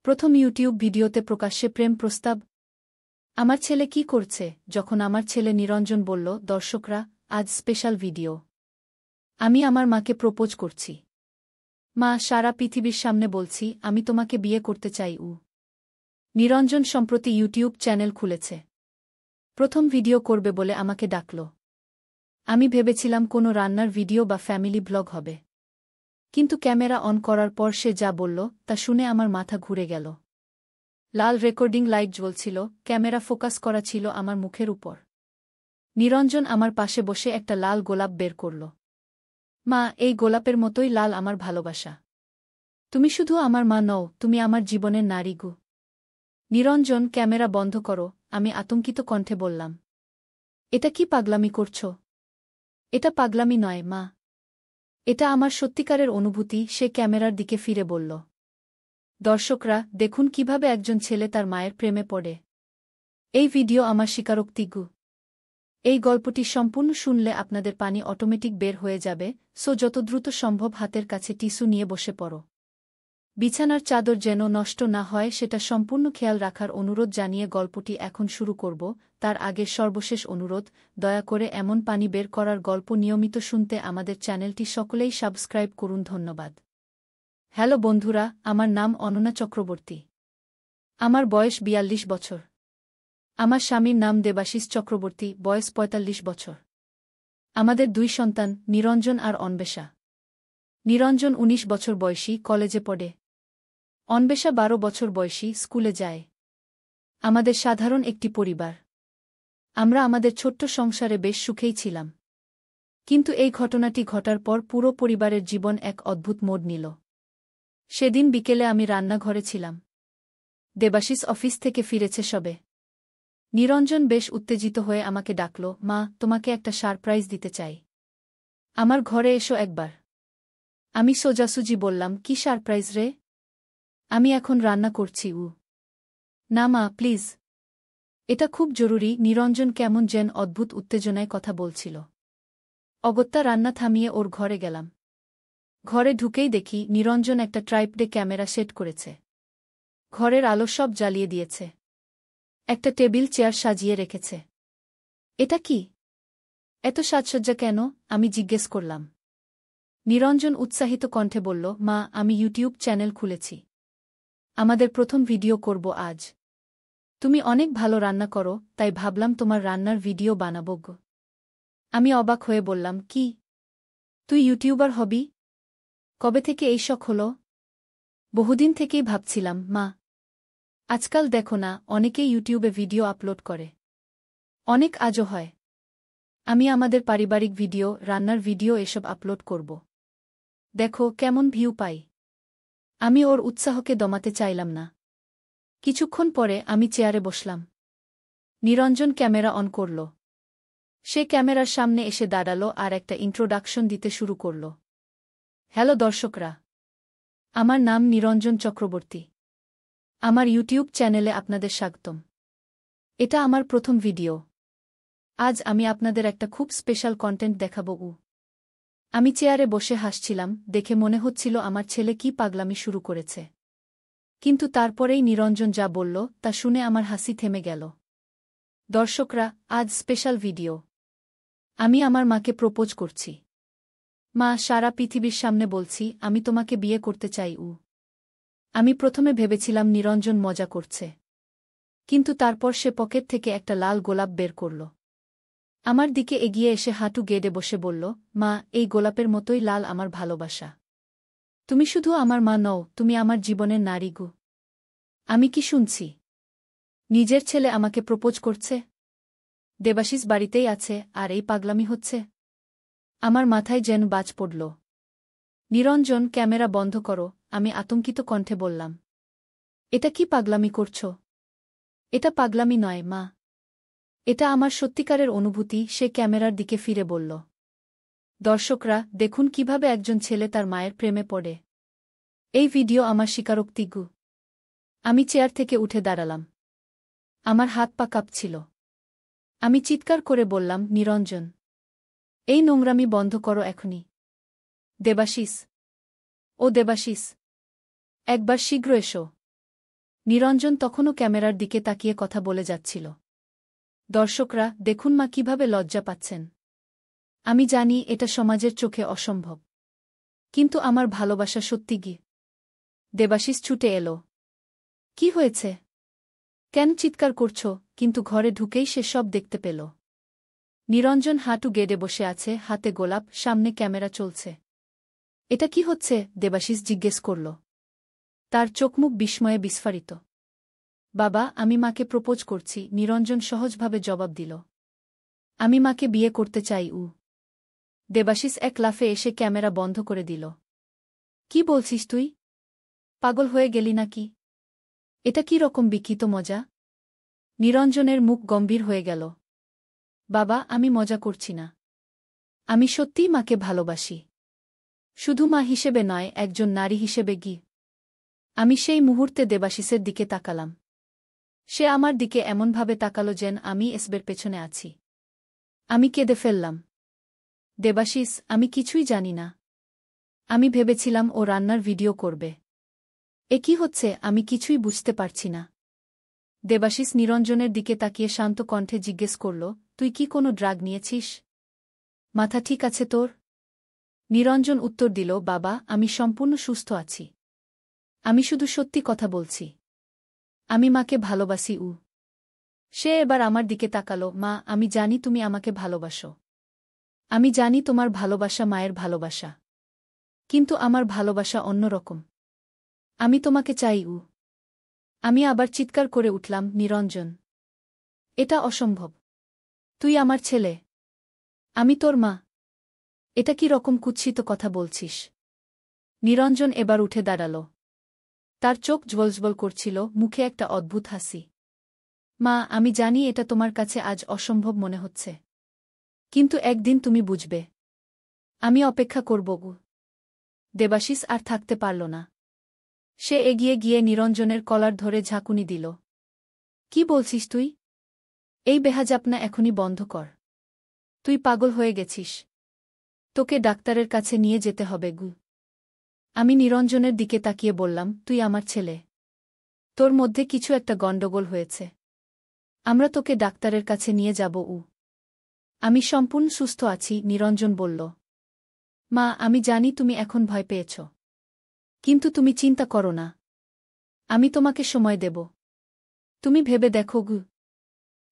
প্রথম ইউটিউব ভিডিওতে প্রকাশ্যে প্রেম প্রস্তাব। আমার ছেলে কি করছে? যখন আমার ছেলে নিরঞ্জন বলল, দর্শকরা, আজ স্পেশাল ভিডিও। আমি আমার মাকে প্রপোজ করছি। মা, সারা পৃথিবীর সামনে বলছি, আমি তোমাকে বিয়ে করতে চাই। নিরঞ্জন সম্প্রতি ইউটিউব চ্যানেল খুলেছে। প্রথম ভিডিও করবে বলে আমাকে ডাকল। আমি ভেবেছিলাম কোনো রান্নার ভিডিও বা ফ্যামিলি ব্লগ হবে। কিন্তু ক্যামেরা অন করার পর সে যা বলল তা শুনে আমার মাথা ঘুরে গেল। লাল রেকর্ডিং লাইট জ্বলছিল, ক্যামেরা ফোকাস করা ছিল আমার মুখের উপর। নিরঞ্জন আমার পাশে বসে একটা লাল গোলাপ বের করল। মা, এই গোলাপের মতোই লাল আমার ভালোবাসা। তুমি শুধু আমার মা নও, তুমি আমার জীবনের নারী গো। নিরঞ্জন, ক্যামেরা বন্ধ করো, আমি আতঙ্কিত কণ্ঠে বললাম। এটা কি পাগলামি করছ? এটা পাগলামি নয় মা। এটা আমার সত্যিকারের অনুভূতি। সে ক্যামেরার দিকে ফিরে বলল। দর্শকরা, দেখুন কিভাবে একজন ছেলে তার মায়ের প্রেমে পড়ে। এই ভিডিও আমার স্বীকারোক্তি গো। এই গল্পটি সম্পূর্ণ শুনলে আপনাদের পানি অটোমেটিক বের হয়ে যাবে, সো যত দ্রুত সম্ভব হাতের কাছে টিস্যু নিয়ে বসে পড়ো। বিছানার চাদর যেন নষ্ট না হয় সেটা সম্পূর্ণ খেয়াল রাখার অনুরোধ জানিয়ে গল্পটি এখন শুরু করব। তার আগে সর্বশেষ অনুরোধ, দয়া করে এমন পানি বের করার গল্প নিয়মিত শুনতে আমাদের চ্যানেলটি সকলেই সাবস্ক্রাইব করুন। ধন্যবাদ। হ্যালো বন্ধুরা, আমার নাম অনন্যা চক্রবর্তী। আমার বয়স ৪২ বছর। আমার স্বামীর নাম দেবাশিস চক্রবর্তী, বয়স ৪৫ বছর। আমাদের ২ সন্তান, নিরঞ্জন আর অন্বেষা। নিরঞ্জন ১৯ বছর বয়সী, কলেজে পড়ে। অন্বেষা ১২ বছর বয়সী, স্কুলে যায়। আমাদের সাধারণ একটি পরিবার। আমরা আমাদের ছোট্ট সংসারে বেশ সুখেই ছিলাম। কিন্তু এই ঘটনাটি ঘটার পর পুরো পরিবারের জীবন এক অদ্ভুত মোড় নিল। সেদিন বিকেলে আমি রান্নাঘরে ছিলাম। দেবাশিস অফিস থেকে ফিরেছে সবে। নিরঞ্জন বেশ উত্তেজিত হয়ে আমাকে ডাকল, মা, তোমাকে একটা সারপ্রাইজ দিতে চাই। আমার ঘরে এসো একবার। আমি সোজাসুজি বললাম, কি সারপ্রাইজ রে? আমি এখন রান্না করছি। না মা, প্লিজ। এটা খুব জরুরি। নিরঞ্জন কেমন যেন অদ্ভুত উত্তেজনায় কথা বলছিল। অগত্যা রান্না থামিয়ে ওর ঘরে গেলাম। ঘরে ঢুকেই দেখি নিরঞ্জন একটা ট্রাইপডে ক্যামেরা সেট করেছে। ঘরের আলো সব জ্বালিয়ে দিয়েছে। একটা টেবিল চেয়ার সাজিয়ে রেখেছে। এটা কি? এত সাজসজ্জা কেন? আমি জিজ্ঞেস করলাম। নিরঞ্জন উৎসাহিত কণ্ঠে বলল, মা, আমি ইউটিউব চ্যানেল খুলেছি। আমাদের প্রথম ভিডিও করব আজ। তুমি অনেক ভালো রান্না করো, তাই ভাবলাম তোমার রান্নার ভিডিও বানাবো গো। আমি অবাক হয়ে বললাম, কি? তুই ইউটিউবার হবি? কবে থেকে এই শখ হলো? বহুদিন থেকেই ভাবছিলাম মা। আজকাল দেখো না, অনেকেই ইউটিউবে ভিডিও আপলোড করে। অনেক আজও হয়। আমি আমাদের পারিবারিক ভিডিও, রান্নার ভিডিও এসব আপলোড করব। দেখো কেমন ভিউ পাই। আমি ওর উৎসাহকে দমাতে চাইলাম না। কিছুক্ষণ পরে আমি চেয়ারে বসলাম। নিরঞ্জন ক্যামেরা অন করল। সে ক্যামেরার সামনে এসে দাঁড়ালো আর একটা ইন্ট্রোডাকশন দিতে শুরু করল। হ্যালো দর্শকরা, আমার নাম নিরঞ্জন চক্রবর্তী। আমার ইউটিউব চ্যানেলে আপনাদের স্বাগতম। এটা আমার প্রথম ভিডিও। আজ আমি আপনাদের একটা খুব স্পেশাল কন্টেন্ট দেখাবো। আমি চেয়ারে বসে হাসছিলাম, দেখে মনে হচ্ছিল আমার ছেলে কি পাগলামি শুরু করেছে। কিন্তু তারপরেই নিরঞ্জন যা বলল তা শুনে আমার হাসি থেমে গেল। দর্শকরা, আজ স্পেশাল ভিডিও। আমি আমার মাকে প্রপোজ করছি। মা, সারা পৃথিবীর সামনে বলছি, আমি তোমাকে বিয়ে করতে চাই। আমি প্রথমে ভেবেছিলাম নিরঞ্জন মজা করছে। কিন্তু তারপর সে পকেট থেকে একটা লাল গোলাপ বের করল। আমার দিকে এগিয়ে এসে হাঁটু গেড়ে বসে বলল, মা, এই গোলাপের মতোই লাল আমার ভালোবাসা। তুমি শুধু আমার মা নও, তুমি আমার জীবনের নারী গো। আমি কি শুনছি? নিজের ছেলে আমাকে প্রপোজ করছে? দেবাশিস বাড়িতেই আছে আর এই পাগলামি হচ্ছে? আমার মাথায় যেন বাজ পড়ল। নিরঞ্জন, ক্যামেরা বন্ধ করো, আমি আতঙ্কিত কণ্ঠে বললাম। এটা কি পাগলামি করছ? এটা পাগলামি নয় মা। এটা আমার সত্যিকারের অনুভূতি। সে ক্যামেরার দিকে ফিরে বলল। দর্শকরা, দেখুন কিভাবে একজন ছেলে তার মায়ের প্রেমে পড়ে। এই ভিডিও আমার স্বীকারোক্তি গো। আমি চেয়ার থেকে উঠে দাঁড়ালাম। আমার হাত পা কাঁপছিল। আমি চিৎকার করে বললাম, নিরঞ্জন, এই নোংরামি বন্ধ করো এখনই। দেবাশিস, ও দেবাশিস, একবার শীঘ্র এসো। নিরঞ্জন তখনও ক্যামেরার দিকে তাকিয়ে কথা বলে যাচ্ছিল। দর্শকরা, দেখুন মা কিভাবে লজ্জা পাচ্ছেন। আমি জানি এটা সমাজের চোখে অসম্ভব। কিন্তু আমার ভালোবাসা সত্যি গি। দেবাশিস ছুটে এলো। কি হয়েছে? কেন চিৎকার করছ? কিন্তু ঘরে ঢুকেই সে সব দেখতে পেল। নিরঞ্জন হাঁটু গেড়ে বসে আছে, হাতে গোলাপ, সামনে ক্যামেরা চলছে। এটা কি হচ্ছে? দেবাশিস জিজ্ঞেস করল। তার চোখমুখ বিস্ময়ে বিস্ফারিত। বাবা, আমি মাকে প্রপোজ করছি, নিরঞ্জন সহজভাবে জবাব দিল। আমি মাকে বিয়ে করতে চাই। দেবাশিস এক লাফে এসে ক্যামেরা বন্ধ করে দিল। কি বলছিস তুই? পাগল হয়ে গেলি নাকি? এটা কি রকম বিকৃত মজা? নিরঞ্জনের মুখ গম্ভীর হয়ে গেল। বাবা, আমি মজা করছি না। আমি সত্যিই মাকে ভালোবাসি। শুধু মা হিসেবে নয়, একজন নারী হিসেবে গি। আমি সেই মুহূর্তে দেবাশিসের দিকে তাকালাম। সে আমার দিকে এমনভাবে তাকালো যেন আমি এসবের পেছনে আছি। আমি কেঁদে ফেললাম। দেবাশিস, আমি কিছুই জানি না। আমি ভেবেছিলাম ও রান্নার ভিডিও করবে। এ কি হচ্ছে? আমি কিছুই বুঝতে পারছি না। দেবাশিস নিরঞ্জনের দিকে তাকিয়ে শান্ত কণ্ঠে জিজ্ঞেস করল, তুই কি কোনো ড্রাগ নিয়েছিস? মাথা ঠিক আছে তোর? নিরঞ্জন উত্তর দিল, বাবা, আমি সম্পূর্ণ সুস্থ আছি। আমি শুধু সত্যি কথা বলছি। আমি মাকে ভালোবাসি। সে এবার আমার দিকে তাকালো। মা, আমি জানি তুমি আমাকে ভালোবাসো। আমি জানি তোমার ভালোবাসা মায়ের ভালোবাসা। কিন্তু আমার ভালোবাসা অন্যরকম। আমি তোমাকে চাই। আমি আবার চিৎকার করে উঠলাম, নিরঞ্জন, এটা অসম্ভব। তুই আমার ছেলে। আমি তোর মা। এটা কি রকম কুৎসিত কথা বলছিস? নিরঞ্জন এবার উঠে দাঁড়াল। তার চোখ জ্বলজ্বল করছিল, মুখে একটা অদ্ভুত হাসি। মা, আমি জানি এটা তোমার কাছে আজ অসম্ভব মনে হচ্ছে। কিন্তু একদিন তুমি বুঝবে। আমি অপেক্ষা করব। দেবাশিস আর থাকতে পারল না। সে এগিয়ে গিয়ে নিরঞ্জনের কলার ধরে ঝাঁকুনি দিল। কি বলছিস তুই? এই বেহাজাপনা এখনই বন্ধ কর। তুই পাগল হয়ে গেছিস। তোকে ডাক্তারের কাছে নিয়ে যেতে হবে। আমি নিরঞ্জনের দিকে তাকিয়ে বললাম, তুই আমার ছেলে। তোর মধ্যে কিছু একটা গণ্ডগোল হয়েছে। আমরা তোকে ডাক্তারের কাছে নিয়ে যাব। আমি সম্পূর্ণ সুস্থ আছি, নিরঞ্জন বলল। মা, আমি জানি তুমি এখন ভয় পেয়েছ। কিন্তু তুমি চিন্তা করো না। আমি তোমাকে সময় দেব। তুমি ভেবে দেখো।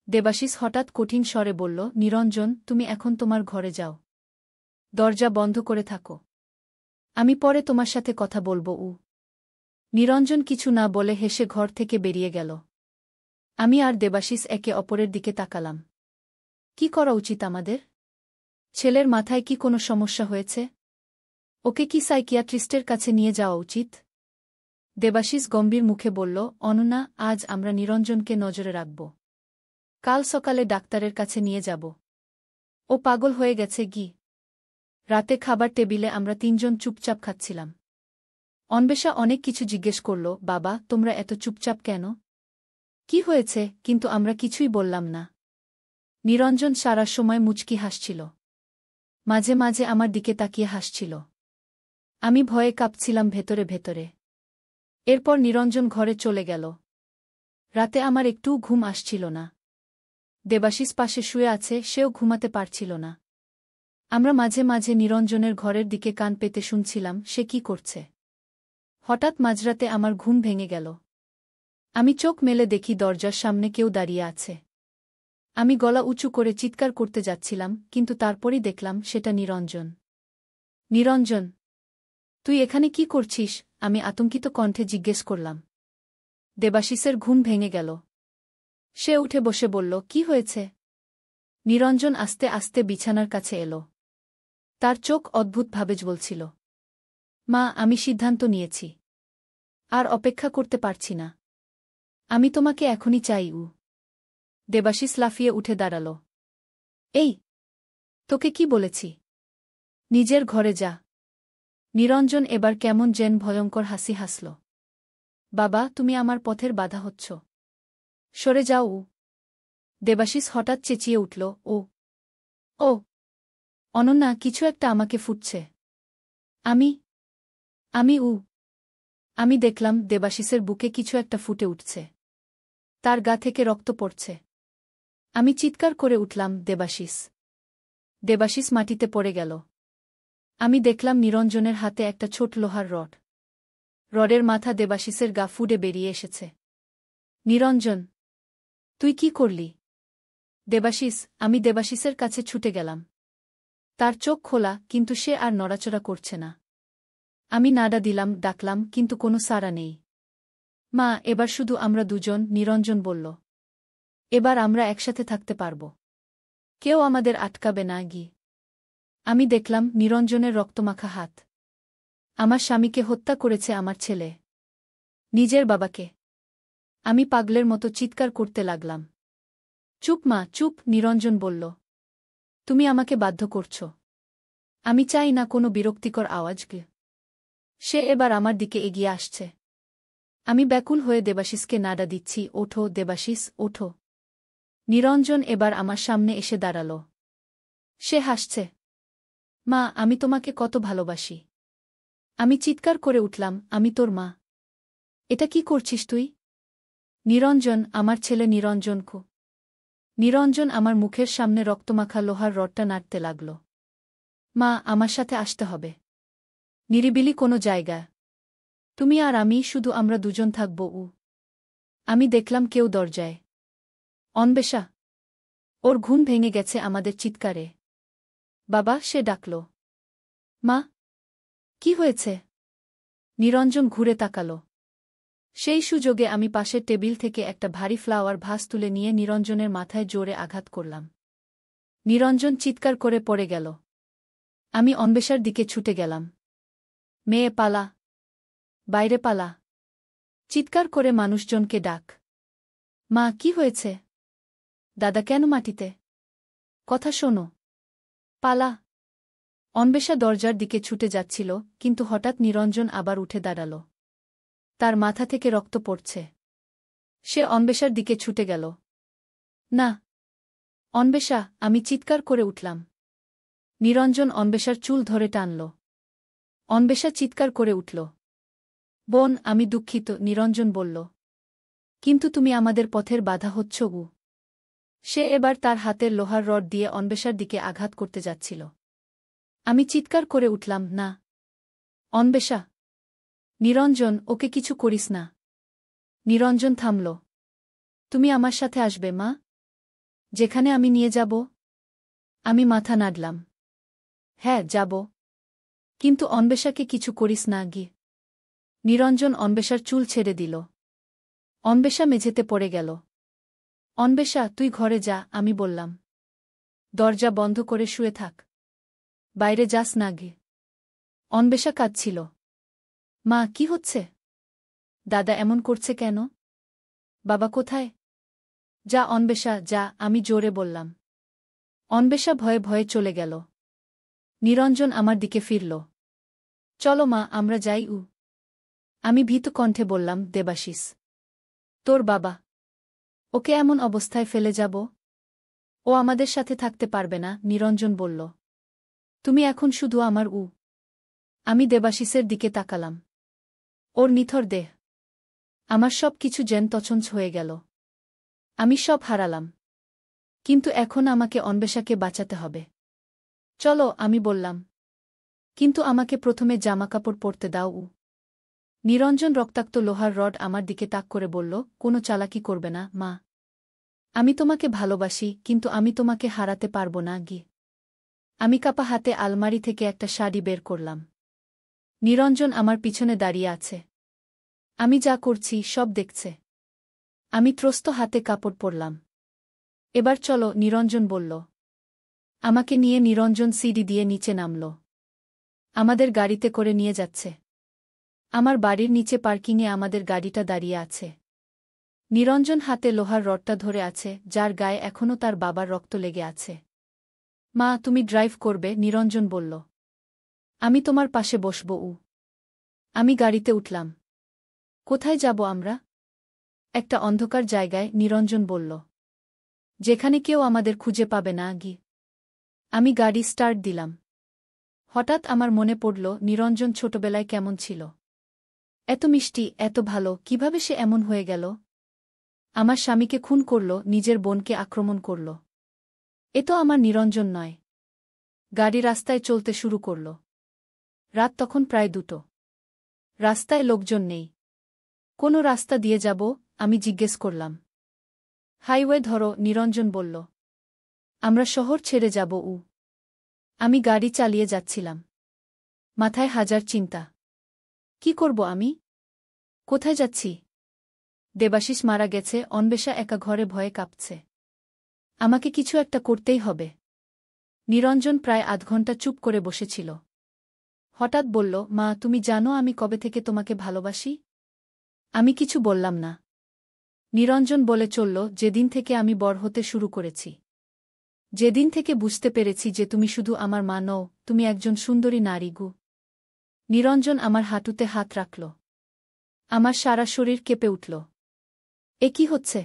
দেবাশিস হঠাৎ কঠিন স্বরে বলল, নিরঞ্জন, তুমি এখন তোমার ঘরে যাও। দরজা বন্ধ করে থাকো। আমি পরে তোমার সাথে কথা বলব। নিরঞ্জন কিছু না বলে হেসে ঘর থেকে বেরিয়ে গেল। আমি আর দেবাশিস একে অপরের দিকে তাকালাম। কি করা উচিত আমাদের? ছেলের মাথায় কি কোনো সমস্যা হয়েছে? ওকে কি সাইকিয়াট্রিস্টের কাছে নিয়ে যাওয়া উচিত? দেবাশিস গম্ভীর মুখে বলল, অনন্যা, আজ আমরা নিরঞ্জনকে নজরে রাখব। কাল সকালে ডাক্তারের কাছে নিয়ে যাব। ও পাগল হয়ে গেছে গি। রাতে খাবার টেবিলে আমরা তিনজন চুপচাপ খাচ্ছিলাম। অন্বেষা অনেক কিছু জিজ্ঞেস করল, বাবা, তোমরা এত চুপচাপ কেন? কি হয়েছে? কিন্তু আমরা কিছুই বললাম না। নিরঞ্জন সারা সময় মুচকি হাসছিল। মাঝে মাঝে আমার দিকে তাকিয়ে হাসছিল। আমি ভয়ে কাঁপছিলাম ভেতরে ভেতরে। এরপর নিরঞ্জন ঘরে চলে গেল। রাতে আমার একটুও ঘুম আসছিল না। দেবাশিস পাশে শুয়ে আছে, সেও ঘুমাতে পারছিল না। আমরা মাঝে মাঝে নিরঞ্জনের ঘরের দিকে কান পেতে শুনছিলাম সে কি করছে। হঠাৎ মাঝরাতে আমার ঘুম ভেঙে গেল। আমি চোখ মেলে দেখি দরজার সামনে কেউ দাঁড়িয়ে আছে। আমি গলা উঁচু করে চিৎকার করতে যাচ্ছিলাম, কিন্তু তারপরই দেখলাম সেটা নিরঞ্জন। নিরঞ্জন, তুই এখানে কি করছিস? আমি আতঙ্কিত কণ্ঠে জিজ্ঞেস করলাম। দেবাশিসের ঘুম ভেঙে গেল। সে উঠে বসে বলল, কি হয়েছে? নিরঞ্জন আস্তে আস্তে বিছানার কাছে এল। তার চোখ অদ্ভুতভাবে জ্বলছিল। মা, আমি সিদ্ধান্ত নিয়েছি। আর অপেক্ষা করতে পারছি না। আমি তোমাকে এখনই চাই। দেবাশিস লাফিয়ে উঠে দাঁড়াল। এই, তোকে কি বলেছি? নিজের ঘরে যা। নিরঞ্জন এবার কেমন যেন ভয়ঙ্কর হাসি হাসল। বাবা, তুমি আমার পথের বাধা হচ্ছ। সরে যাও। দেবাশিস হঠাৎ চেঁচিয়ে উঠল, ও ও অনন্যা, কিছু একটা আমাকে ফুটছে। আমি আমি আমি দেখলাম দেবাশিসের বুকে কিছু একটা ফুটে উঠছে। তার গা থেকে রক্ত পড়ছে। আমি চিৎকার করে উঠলাম, দেবাশিস! দেবাশিস মাটিতে পড়ে গেল। আমি দেখলাম নিরঞ্জনের হাতে একটা ছোট লোহার রড। রডের মাথা দেবাশিসের গা ফুডে বেরিয়ে এসেছে। নিরঞ্জন, তুই কি করলি? দেবাশিস! আমি দেবাশিসের কাছে ছুটে গেলাম। তার চোখ খোলা, কিন্তু সে আর নড়াচড়া করছে না। আমি নাড়া দিলাম, ডাকলাম, কিন্তু কোনো সাড়া নেই। মা, এবার শুধু আমরা দুজন, নিরঞ্জন বলল। এবার আমরা একসাথে থাকতে পারব। কেউ আমাদের আটকাবে না গি। আমি দেখলাম নিরঞ্জনের রক্তমাখা হাত। আমার স্বামীকে হত্যা করেছে আমার ছেলে। নিজের বাবাকে। আমি পাগলের মতো চিৎকার করতে লাগলাম। চুপ মা, চুপ, নিরঞ্জন বলল। তুমি আমাকে বাধ্য করছ। আমি চাই না কোনো বিরক্তিকর আওয়াজ গে। সে এবার আমার দিকে এগিয়ে আসছে। আমি ব্যাকুল হয়ে দেবাশিসকে নাড়া দিচ্ছি, ওঠো দেবাশিস, ওঠো। নিরঞ্জন এবার আমার সামনে এসে দাঁড়াল। সে হাসছে। মা, আমি তোমাকে কত ভালোবাসি। আমি চিৎকার করে উঠলাম, আমি তোর মা। এটা কি করছিস তুই? নিরঞ্জন, আমার ছেলে নিরঞ্জনকু। নিরঞ্জন আমার মুখের সামনে রক্তমাখা লোহার রডটা নাড়তে লাগল। মা, আমার সাথে আসতে হবে। নিরিবিলি কোনো জায়গা। তুমি আর আমি, শুধু আমরা দুজন থাকব। আমি দেখলাম কেউ দরজায়। অন্বেষা। ওর ঘুম ভেঙে গেছে আমাদের চিৎকারে। বাবা, সে ডাকল। মা, কি হয়েছে? নিরঞ্জন ঘুরে তাকাল। সেই সুযোগে আমি পাশের টেবিল থেকে একটা ভারী ফ্লাওয়ার ভাস তুলে নিয়ে নিরঞ্জনের মাথায় জোরে আঘাত করলাম। নিরঞ্জন চিৎকার করে পড়ে গেল। আমি অন্বেষার দিকে ছুটে গেলাম। মেয়ে, পালা! বাইরে পালা! চিৎকার করে মানুষজনকে ডাক। মা, কি হয়েছে? দাদা কেন মাটিতে? কথা শোনো! পালা! অন্বেষা দরজার দিকে ছুটে যাচ্ছিল, কিন্তু হঠাৎ নিরঞ্জন আবার উঠে দাঁড়াল। তার মাথা থেকে রক্ত পড়ছে। সে অন্বেষার দিকে ছুটে গেল। না! অন্বেষা! আমি চিৎকার করে উঠলাম। নিরঞ্জন অন্বেষার চুল ধরে টানল। অন্বেষা চিৎকার করে উঠল। বোন, আমি দুঃখিত, নিরঞ্জন বলল। কিন্তু তুমি আমাদের পথের বাধা হচ্ছ গু। সে এবার তার হাতের লোহার রড দিয়ে অন্বেষার দিকে আঘাত করতে যাচ্ছিল। আমি চিৎকার করে উঠলাম, না! অন্বেষা! নিরঞ্জন, ওকে কিছু করিস না। নিরঞ্জন থামল। তুমি আমার সাথে আসবে, মা? যেখানে আমি নিয়ে যাব? আমি মাথা নাড়লাম। হ্যাঁ, যাব। কিন্তু অন্বেষাকে কিছু করিস না গি। নিরঞ্জন অন্বেষার চুল ছেড়ে দিল। অন্বেষা মেঝেতে পড়ে গেল। অন্বেষা, তুই ঘরে যা, আমি বললাম। দরজা বন্ধ করে শুয়ে থাক। বাইরে যাস না গে। অন্বেষা কাঁদছিল। মা, কি হচ্ছে? দাদা এমন করছে কেন? বাবা কোথায়? যা অন্বেষা, যা, আমি জোরে বললাম। অন্বেষা ভয়ে ভয়ে চলে গেল। নিরঞ্জন আমার দিকে ফিরল। চলো মা, আমরা যাই। আমি ভীত কণ্ঠে বললাম, দেবাশিস! তোর বাবা! ওকে এমন অবস্থায় ফেলে যাব? ও আমাদের সাথে থাকতে পারবে না, নিরঞ্জন বলল। তুমি এখন শুধু আমার। আমি দেবাশিসের দিকে তাকালাম। ওর নিথর দেহ। আমার সব কিছু যেন তছনছ হয়ে গেল। আমি সব হারালাম। কিন্তু এখন আমাকে অন্বেষাকে বাঁচাতে হবে। চলো, আমি বললাম। কিন্তু আমাকে প্রথমে জামাকাপড় পরতে দাও। নিরঞ্জন রক্তাক্ত লোহার রড আমার দিকে তাক করে বলল, কোনো চালাকি করবে না, মা। আমি তোমাকে ভালোবাসি, কিন্তু আমি তোমাকে হারাতে পারব না গি। আমি কাপা হাতে আলমারি থেকে একটা শাড়ি বের করলাম। নিরঞ্জন আমার পিছনে দাঁড়িয়ে আছে। আমি যা করছি সব দেখছে। আমি ত্রস্ত হাতে কাপড় পরলাম। এবার চলো, নিরঞ্জন বলল। আমাকে নিয়ে নিরঞ্জন সিঁড়ি দিয়ে নিচে নামল। আমাদের গাড়িতে করে নিয়ে যাচ্ছে। আমার বাড়ির নিচে পার্কিংয়ে আমাদের গাড়িটা দাঁড়িয়ে আছে। নিরঞ্জন হাতে লোহার রডটা ধরে আছে, যার গায়ে এখনও তার বাবার রক্ত লেগে আছে। মা, তুমি ড্রাইভ করবে, নিরঞ্জন বলল। আমি তোমার পাশে বসব। আমি গাড়িতে উঠলাম। কোথায় যাব আমরা? একটা অন্ধকার জায়গায়, নিরঞ্জন বলল। যেখানে কেউ আমাদের খুঁজে পাবে না গি। আমি গাড়ি স্টার্ট দিলাম। হঠাৎ আমার মনে পড়ল, নিরঞ্জন ছোটবেলায় কেমন ছিল। এত মিষ্টি, এত ভালো, কিভাবে সে এমন হয়ে গেল? আমার স্বামীকে খুন করল, নিজের বোনকে আক্রমণ করল। এ তো আমার নিরঞ্জন নয়। গাড়ি রাস্তায় চলতে শুরু করল। রাত তখন প্রায় 2টো। রাস্তায় লোকজন নেই। কোনো রাস্তা দিয়ে যাব? আমি জিজ্ঞেস করলাম। হাইওয়ে ধরো, নিরঞ্জন বলল। আমরা শহর ছেড়ে যাব। আমি গাড়ি চালিয়ে যাচ্ছিলাম। মাথায় হাজার চিন্তা। কি করব আমি? কোথায় যাচ্ছি? দেবাশিস মারা গেছে, অন্বেষা একা ঘরে ভয়ে কাঁপছে। আমাকে কিছু একটা করতেই হবে। নিরঞ্জন প্রায় আধ ঘন্টা চুপ করে বসেছিল। হঠাৎ বলল, মা, তুমি জানো আমি কবে থেকে তোমাকে ভালোবাসি? আমি কিছু বললাম না। নিরঞ্জন বলে চলল, যেদিন থেকে আমি বড় হতে শুরু করেছি। যেদিন থেকে বুঝতে পেরেছি যে তুমি শুধু আমার মা নও, তুমি একজন সুন্দরী নারী গু। নিরঞ্জন আমার হাঁটুতে হাত রাখল। আমার সারা শরীর কেঁপে উঠল। এ কি হচ্ছে?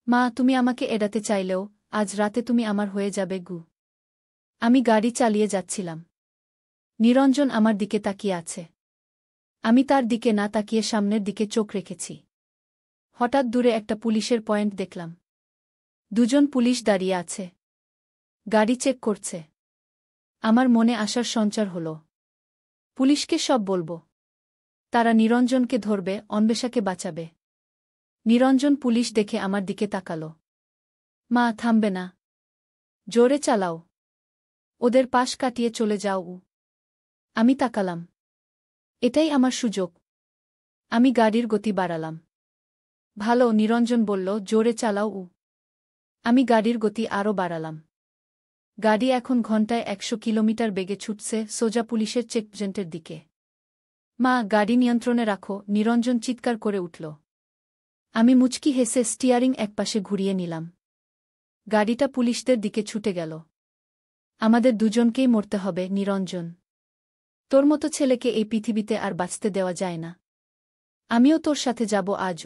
মা, তুমি আমাকে এড়াতে চাইলেও আজ রাতে তুমি আমার হয়ে যাবে গু। আমি গাড়ি চালিয়ে যাচ্ছিলাম। নিরঞ্জন আমার দিকে তাকিয়ে আছে। আমি তার দিকে না তাকিয়ে সামনের দিকে চোখ রেখেছি। হঠাৎ দূরে একটা পুলিশের পয়েন্ট দেখলাম। 2জন পুলিশ দাঁড়িয়ে আছে। গাড়ি চেক করছে। আমার মনে আসার সঞ্চার হল। পুলিশকে সব বলবো। তারা নিরঞ্জনকে ধরবে, অন্বেষাকে বাঁচাবে। নিরঞ্জন পুলিশ দেখে আমার দিকে তাকালো। মা, থামবে না। জোরে চালাও। ওদের পাশ কাটিয়ে চলে যাও। আমি তাকালাম। এটাই আমার সুযোগ। আমি গাড়ির গতি বাড়ালাম। ভালো, নিরঞ্জন বলল, জোরে চালাও। আমি গাড়ির গতি আরও বাড়ালাম। গাড়ি এখন ঘন্টায় 100 কিলোমিটার বেগে ছুটছে, সোজা পুলিশের চেকপয়েন্টের দিকে। মা, গাড়ি নিয়ন্ত্রণে রাখো, নিরঞ্জন চিৎকার করে উঠল। আমি মুচকি হেসে স্টিয়ারিং একপাশে ঘুরিয়ে নিলাম। গাড়িটা পুলিশদের দিকে ছুটে গেল। আমাদের দুজনকেই মরতে হবে, নিরঞ্জন। তোর মতো ছেলেকে এই পৃথিবীতে আর বাঁচতে দেওয়া যায় না। আমিও তোর সাথে যাব আজ।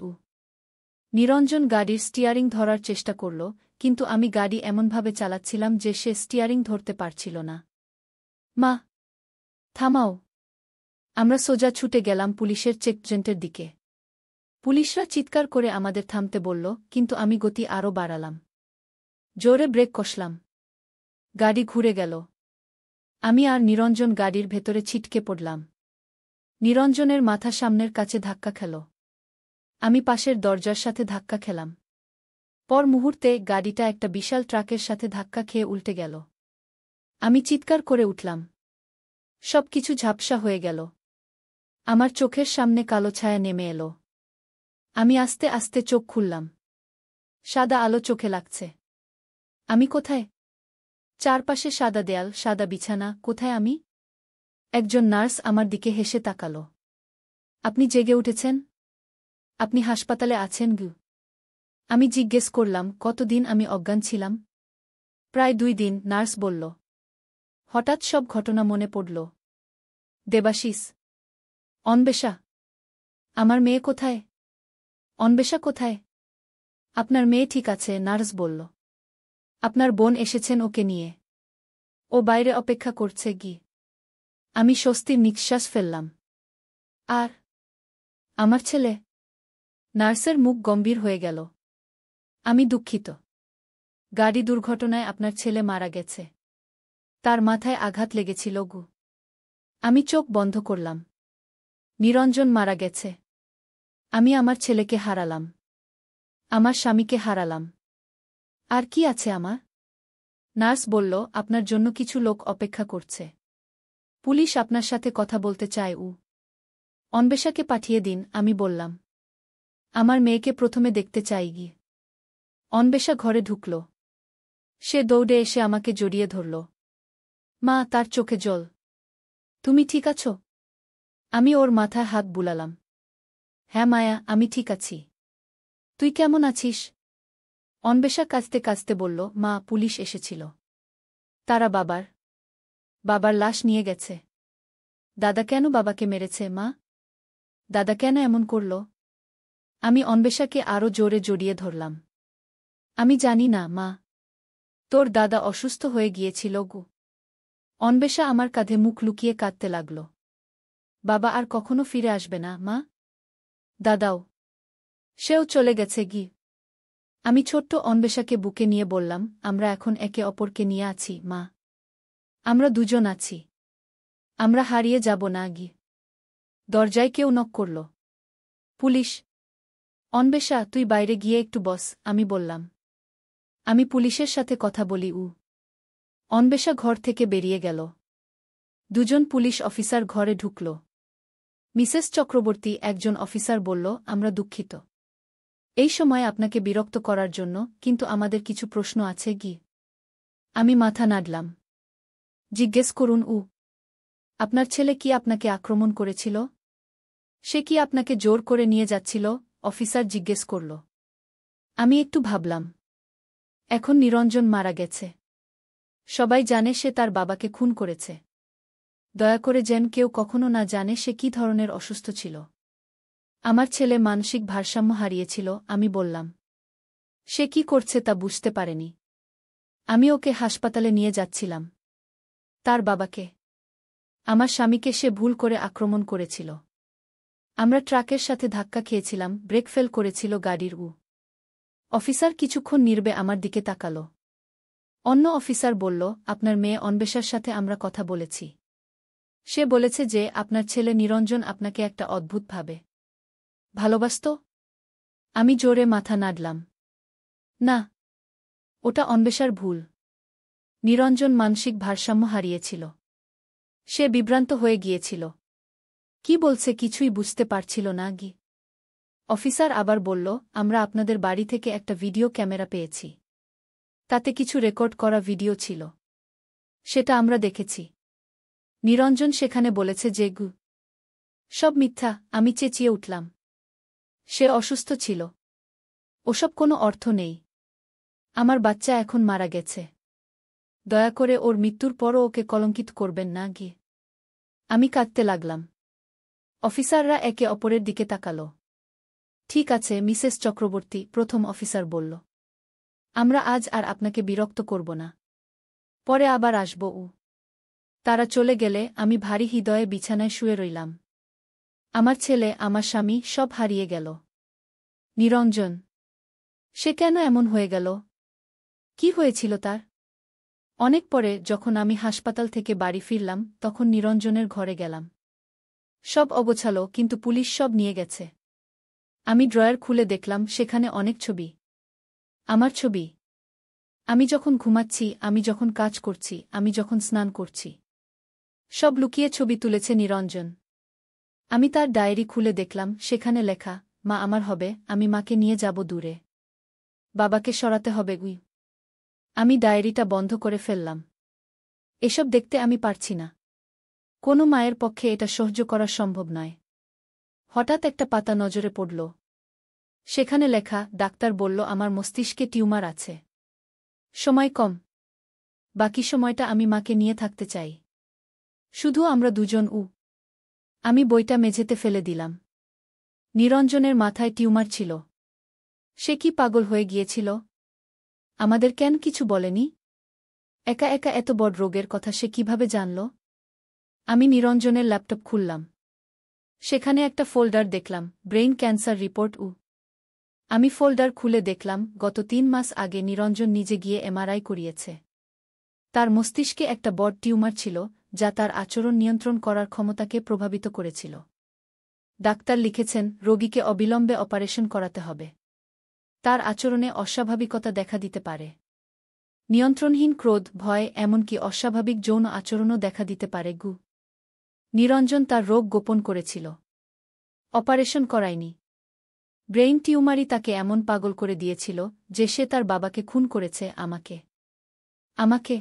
নিরঞ্জন গাড়ির স্টিয়ারিং ধরার চেষ্টা করল, কিন্তু আমি গাড়ি এমনভাবে চালাচ্ছিলাম যে সে স্টিয়ারিং ধরতে পারছিল না। মা, থামাও। আমরা সোজা ছুটে গেলাম পুলিশের চেকপয়েন্টের দিকে। পুলিশরা চিৎকার করে আমাদের থামতে বলল, কিন্তু আমি গতি আরও বাড়ালাম। জোরে ব্রেক কষলাম। গাড়ি ঘুরে গেল। আমি আর নিরঞ্জন গাড়ির ভেতরে ছিটকে পড়লাম। নিরঞ্জনের মাথা সামনের কাছে ধাক্কা খেল। আমি পাশের দরজার সাথে ধাক্কা খেলাম। পর মুহূর্তে গাড়িটা একটা বিশাল ট্রাকের সাথে ধাক্কা খেয়ে উল্টে গেল। আমি চিৎকার করে উঠলাম। সবকিছু ঝাপসা হয়ে গেল। আমার চোখের সামনে কালো ছায়া নেমে এলো। আমি আস্তে আস্তে চোখ খুললাম। সাদা আলো চোখে লাগছে। আমি কোথায়? চারপাশে সাদা দেয়াল, সাদা বিছানা, কোথায় আমি? একজন নার্স আমার দিকে হেসে তাকালো। আপনি জেগে উঠেছেন? আপনি হাসপাতালে আছেন গু? আমি জিজ্ঞেস করলাম, কতদিন আমি অজ্ঞান ছিলাম? প্রায় 2 দিন, নার্স বলল। হঠাৎ সব ঘটনা মনে পড়ল। দেবাশিস, অন্বেষা, আমার মেয়ে কোথায়? অন্বেষা কোথায়? আপনার মেয়ে ঠিক আছে, নার্স বলল। আপনার বোন এসেছেন ওকে নিয়ে। ও বাইরে অপেক্ষা করছে গি। আমি স্বস্তির নিঃশ্বাস ফেললাম। আর আমার ছেলে? নার্সের মুখ গম্ভীর হয়ে গেল। আমি দুঃখিত। গাড়ি দুর্ঘটনায় আপনার ছেলে মারা গেছে। তার মাথায় আঘাত লেগেছিল গু। আমি চোখ বন্ধ করলাম। নিরঞ্জন মারা গেছে। আমি আমার ছেলেকে হারালাম। আমার স্বামীকে হারালাম। আর কি আছে আমার? নার্স বলল, আপনার জন্য কিছু লোক অপেক্ষা করছে। পুলিশ আপনার সাথে কথা বলতে চায়। অন্বেষাকে পাঠিয়ে দিন, আমি বললাম। আমার মেয়েকে প্রথমে দেখতে চাই গি। অন্বেষা ঘরে ঢুকল। সে দৌড়ে এসে আমাকে জড়িয়ে ধরল। মা, তার চোখে জল। তুমি ঠিক আছো? আমি ওর মাথায় হাত বুলালাম। হ্যাঁ মায়া, আমি ঠিক আছি। তুই কেমন আছিস? অন্বেষা কাঁদতে কাঁদতে বলল, মা, পুলিশ এসেছিল। তারা বাবার লাশ নিয়ে গেছে। দাদা কেন বাবাকে মেরেছে মা? দাদা কেন এমন করল? আমি অন্বেষাকে আরও জোরে জড়িয়ে ধরলাম। আমি জানি না মা। তোর দাদা অসুস্থ হয়ে গিয়েছিল গু। অন্বেষা আমার কাঁধে মুখ লুকিয়ে কাঁদতে লাগল। বাবা আর কখনো ফিরে আসবে না, মা? দাদাও? সেও চলে গেছে গি। আমি ছোট্ট অন্বেষাকে বুকে নিয়ে বললাম, আমরা এখন একে অপরকে নিয়ে আছি, মা। আমরা দুজন আছি। আমরা হারিয়ে যাব না গি। দরজায় কেউ নক করল। পুলিশ। অন্বেষা, তুই বাইরে গিয়ে একটু বস, আমি বললাম। আমি পুলিশের সাথে কথা বলি। অন্বেষা ঘর থেকে বেরিয়ে গেল। দুজন পুলিশ অফিসার ঘরে ঢুকল। মিসেস চক্রবর্তী, একজন অফিসার বলল, আমরা দুঃখিত এই সময় আপনাকে বিরক্ত করার জন্য, কিন্তু আমাদের কিছু প্রশ্ন আছে গি। আমি মাথা নাড়লাম। জিজ্ঞেস করুন। আপনার ছেলে কি আপনাকে আক্রমণ করেছিল? সে কি আপনাকে জোর করে নিয়ে যাচ্ছিল? অফিসার জিজ্ঞেস করল। আমি একটু ভাবলাম। এখন নিরঞ্জন মারা গেছে। সবাই জানে সে তার বাবাকে খুন করেছে। দয়া করে যেন কেউ কখনো না জানে সে কি ধরনের অসুস্থ ছিল। আমার ছেলে মানসিক ভারসাম্য হারিয়েছিল, আমি বললাম। সে কি করছে তা বুঝতে পারেনি। আমি ওকে হাসপাতালে নিয়ে যাচ্ছিলাম। তার বাবাকে, আমার স্বামীকে সে ভুল করে আক্রমণ করেছিল। আমরা ট্রাকের সাথে ধাক্কা খেয়েছিলাম, ব্রেক ফেল করেছিল গাড়ির। অফিসার কিছুক্ষণ নির্বে আমার দিকে তাকাল। অন্য অফিসার বলল, আপনার মেয়ে অন্বেষার সাথে আমরা কথা বলেছি। সে বলেছে যে আপনার ছেলে নিরঞ্জন আপনাকে একটা অদ্ভুতভাবে ভালোবাসত। আমি জোরে মাথা নাড়লাম। না, ওটা অন্বেষার ভুল। নিরঞ্জন মানসিক ভারসাম্য হারিয়েছিল। সে বিভ্রান্ত হয়ে গিয়েছিল। কি বলছে কিছুই বুঝতে পারছিল না গি। অফিসার আবার বলল, আমরা আপনাদের বাড়ি থেকে একটা ভিডিও ক্যামেরা পেয়েছি। তাতে কিছু রেকর্ড করা ভিডিও ছিল। সেটা আমরা দেখেছি। নিরঞ্জন সেখানে বলেছে যে সব মিথ্যা। আমি চেঁচিয়ে উঠলাম। সে অসুস্থ ছিল। ওসব কোনো অর্থ নেই। আমার বাচ্চা এখন মারা গেছে। দয়া করে ওর মৃত্যুর পরও ওকে কলঙ্কিত করবেন না গি। আমি কাঁদতে লাগলাম। অফিসাররা একে অপরের দিকে তাকাল। ঠিক আছে মিসেস চক্রবর্তী, প্রথম অফিসার বলল। আমরা আজ আর আপনাকে বিরক্ত করব না। পরে আবার আসব। তারা চলে গেলে আমি ভারী হৃদয়ে বিছানায় শুয়ে রইলাম। আমার ছেলে, আমার স্বামী, সব হারিয়ে গেল। নিরঞ্জন, সে কেন এমন হয়ে গেল? কি হয়েছিল তার? অনেক পরে যখন আমি হাসপাতাল থেকে বাড়ি ফিরলাম, তখন নিরঞ্জনের ঘরে গেলাম। সব অগোছালো, কিন্তু পুলিশ সব নিয়ে গেছে। আমি ড্রয়ার খুলে দেখলাম সেখানে অনেক ছবি। আমার ছবি। আমি যখন ঘুমাচ্ছি, আমি যখন কাজ করছি, আমি যখন স্নান করছি, সব লুকিয়ে ছবি তুলেছে নিরঞ্জন। আমি তার ডায়েরি খুলে দেখলাম সেখানে লেখা, মা আমার হবে, আমি মাকে নিয়ে যাব দূরে। বাবাকে সরাতে হবে। আমি ডায়েরিটা বন্ধ করে ফেললাম। এসব দেখতে আমি পারছি না। কোনো মায়ের পক্ষে এটা সহ্য করা সম্ভব নয়। হঠাৎ একটা পাতা নজরে পড়ল। সেখানে লেখা, ডাক্তার বলল আমার মস্তিষ্কে টিউমার আছে। সময় কম। বাকি সময়টা আমি মাকে নিয়ে থাকতে চাই। শুধু আমরা দুজন। আমি বইটা মেঝেতে ফেলে দিলাম। নিরঞ্জনের মাথায় টিউমার ছিল। সে কি পাগল হয়ে গিয়েছিল? আমাদের কেন কিছু বলেনি? একা একা এত বড় রোগের কথা সে কিভাবে জানল? আমি নিরঞ্জনের ল্যাপটপ খুললাম। সেখানে একটা ফোল্ডার দেখলাম, ব্রেইন ক্যান্সার রিপোর্ট। আমি ফোল্ডার খুলে দেখলাম গত 3 মাস আগে নিরঞ্জন নিজে গিয়ে এমআরআই করিয়েছে। তার মস্তিষ্কে একটা বড় টিউমার ছিল, যা তার আচরণ নিয়ন্ত্রণ করার ক্ষমতাকে প্রভাবিত করেছিল। ডাক্তার লিখেছেন রোগীকে অবিলম্বে অপারেশন করাতে হবে। তার আচরণে অস্বাভাবিকতা দেখা দিতে পারে। নিয়ন্ত্রণহীন ক্রোধ, ভয়, এমনকি অস্বাভাবিক যৌন আচরণও দেখা দিতে পারে। নিরঞ্জন তার রোগ গোপন করেছিল। অপারেশন করায়নি। ব্রেইন টিউমারই তাকে এমন পাগল করে দিয়েছিল যে সে তার বাবাকে খুন করেছে। আমাকে।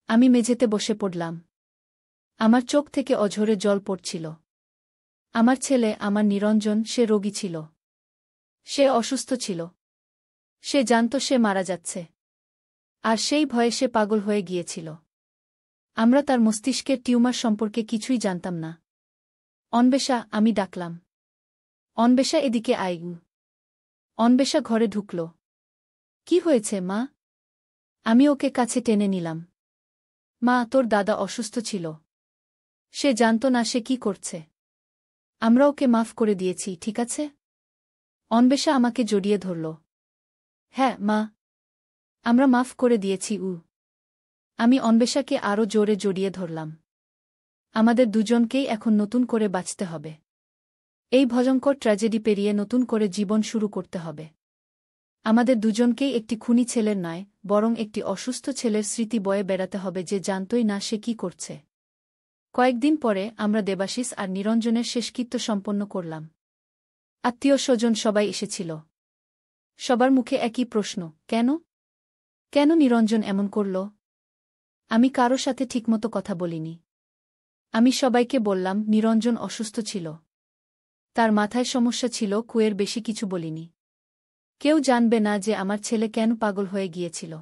আমি মেঝেতে বসে পড়লাম। আমার চোখ থেকে অঝরে জল পড়ছিল। আমার ছেলে, আমার নিরঞ্জন, সে রোগী ছিল। সে অসুস্থ ছিল। সে জানত সে মারা যাচ্ছে। আর সেই ভয়ে সে পাগল হয়ে গিয়েছিল। আমরা তার মস্তিষ্কের টিউমার সম্পর্কে কিছুই জানতাম না। অন্বেষা, আমি ডাকলাম। অন্বেষা, এদিকে আয়। অন্বেষা ঘরে ঢুকল। কি হয়েছে মা? আমি ওকে কাছে টেনে নিলাম। মা, তোর দাদা অসুস্থ ছিল। সে জানত না সে কি করছে। আমরা ওকে মাফ করে দিয়েছি, ঠিক আছে? অন্বেষা আমাকে জড়িয়ে ধরল। হ্যাঁ, মা। আমরা মাফ করে দিয়েছি। আমি অন্বেষাকে আরও জোরে জড়িয়ে ধরলাম। আমাদের দুজনকেই এখন নতুন করে বাঁচতে হবে। এই ভয়ঙ্কর ট্র্যাজেডি পেরিয়ে নতুন করে জীবন শুরু করতে হবে। আমাদের দুজনকেই একটি খুনি ছেলের নয়, বরং একটি অসুস্থ ছেলের স্মৃতি বয়ে বেড়াতে হবে যে জানতই না সে কি করছে। কয়েকদিন পরে আমরা দেবাশিস আর নিরঞ্জনের শেষকৃত্য সম্পন্ন করলাম। আত্মীয়-স্বজন সবাই এসেছিল। সবার মুখে একই প্রশ্ন, কেন? কেন নিরঞ্জন এমন করল? আমি কারো সাথে ঠিকমতো কথা বলিনি। আমি সবাইকে বললাম নিরঞ্জন অসুস্থ ছিল। তার মাথায় সমস্যা ছিল, কুয়ের বেশি কিছু বলিনি। কেউ জানবে না যে আমার ছেলে কেন পাগল হয়ে গিয়েছিল।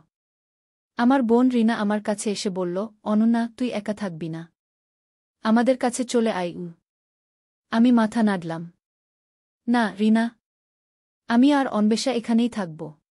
আমার বোন রিনা আমার কাছে এসে বলল, অনন্যা, তুই একা থাকবি না। আমাদের কাছে চলে আয়। আমি মাথা নাড়লাম। না রিনা, আমি আর অন্বেষা এখানেই থাকব।